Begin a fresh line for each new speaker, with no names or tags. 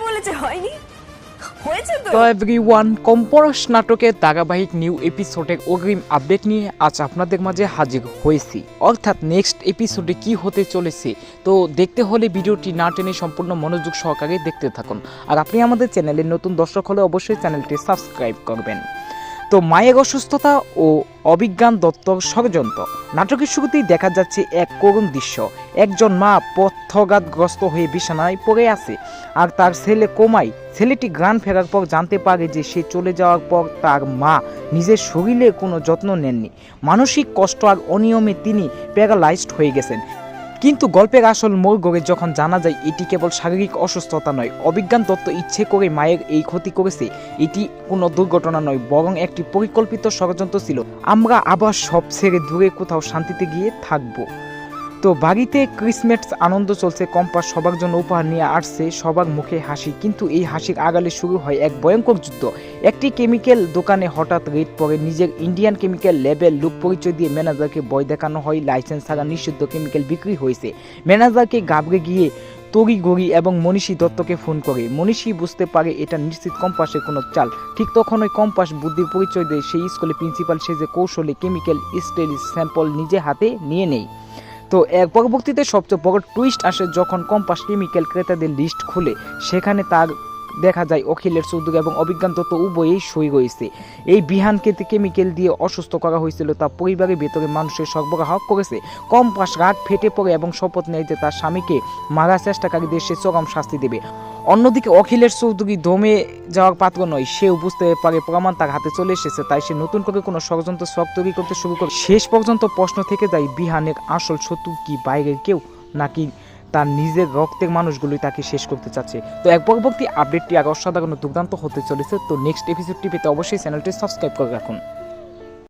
বলেছে হয়নি, হয়েছে তো।
তো এভরিওয়ান, কম্পোজ নাটকের ধারাবাহিক নিউ এপিসোডের অগ্রিম আপডেট নিয়ে আজ আপনাদের মাঝে হাজির হয়েছি। অর্থাৎ নেক্সট এপিসোডে কি হতে চলেছে, তো দেখতে হলে ভিডিওটি না টেনে সম্পূর্ণ মনোযোগ সহকারে দেখতে থাকুন। আর আপনি আমাদের চ্যানেলের নতুন দর্শক হলে অবশ্যই চ্যানেলটি সাবস্ক্রাইব করবেন। তো মায়ের অসুস্থতা ও অভিজ্ঞান দত্তর ষড়যন্ত্র। নাটকের শুরুতেই দেখা যাচ্ছে এক করুণ দৃশ্য। একজন মা পথঘাতগ্রস্ত হয়ে বিছানায় পড়ে আছে, আর তার ছেলে কোমায়। ছেলেটি গ্রাম ফেরার পর জানতে পারে যে সে চলে যাওয়ার পর তার মা নিজের শরীরের কোনো যত্ন নেননি। মানসিক কষ্ট আর অনিয়মে তিনি প্যারালাইজড হয়ে গেছেন। কিন্তু গল্পের আসল মোড় ঘুরে যখন জানা যায় এটি কেবল শারীরিক অসুস্থতা নয়, অভিজ্ঞান দত্ত ইচ্ছে করে মায়ের এই ক্ষতি করেছে। এটি কোনো দুর্ঘটনা নয়, বরং একটি পরিকল্পিত ষড়যন্ত্র ছিল। আমরা আবার সব ছেড়ে দূরে কোথাও শান্তিতে গিয়ে থাকবো। তো বাড়িতে ক্রিসমাস আনন্দ চলছে। কম্পাস সবার জন্য উপহার নিয়ে আসছে, সবার মুখে হাসি। কিন্তু এই হাসির আগালে শুরু হয় এক ভয়ঙ্কর যুদ্ধ। একটি কেমিক্যাল দোকানে হঠাৎ রেড পড়ে। নিজের ইন্ডিয়ান কেমিক্যাল লেবেল লোক পরিচয় দিয়ে ম্যানেজারকে ভয় দেখানো হয়। লাইসেন্স ছাড়া নিষিদ্ধ কেমিক্যাল বিক্রি হয়েছে। ম্যানেজারকে ঘাবড়ে গিয়ে তড়িঘড়ি এবং মনীষী দত্তকে ফোন করে। মনীষী বুঝতে পারে এটা নিশ্চিত কম্পাসের কোনো চাল। ঠিক তখনই কম্পাস বুদ্ধির পরিচয় দেয়। সেই স্কুলে প্রিন্সিপাল সেজে কৌশলে কেমিক্যাল স্টেরিল স্যাম্পল নিজে হাতে নিয়ে নেয়। তো এর পরবর্তীতে সবচেয়ে বড় টুইস্ট আসে যখন কম্পাস কেমিক্যাল ক্রেতাদের লিস্ট খুলে। সেখানে তার দেখা যায় অখিলের চৌধুরী এবং অভিজ্ঞান দত্ত উভয়েই সই রয়েছে। এই বিহানকে কেমিক্যাল দিয়ে অসুস্থ করা হয়েছিল, তা পরিবারের ভেতরে মানুষের সরবরাহ করেছে। কম্পাস রাগ ফেটে পড়ে এবং শপথ নেয় যে তার স্বামীকে মারার চেষ্টাকারীদের সে চরম শাস্তি দেবে। অন্যদিকে অখিলের চৌধুরী দমে যাওয়ার পাত্র নয়। সেও বুঝতে পারে প্রমাণ তার হাতে চলে এসেছে, তাই সে নতুন করে কোনো ষড়যন্ত্র শখ তৈরি করতে শুরু করে। শেষ পর্যন্ত প্রশ্ন থেকে যায়, বিহানের আসল শত্রু কি বাইরের কেউ, নাকি তার নিজের রক্তের মানুষগুলোই তাকে শেষ করতে চাচ্ছে। তো এক পরবর্তী আপডেটটি আগে অসাধারণ দুর্দান্ত হতে চলেছে। তো নেক্সট এপিসোডটি পেতে অবশ্যই চ্যানেলটি সাবস্ক্রাইব করে রাখুন।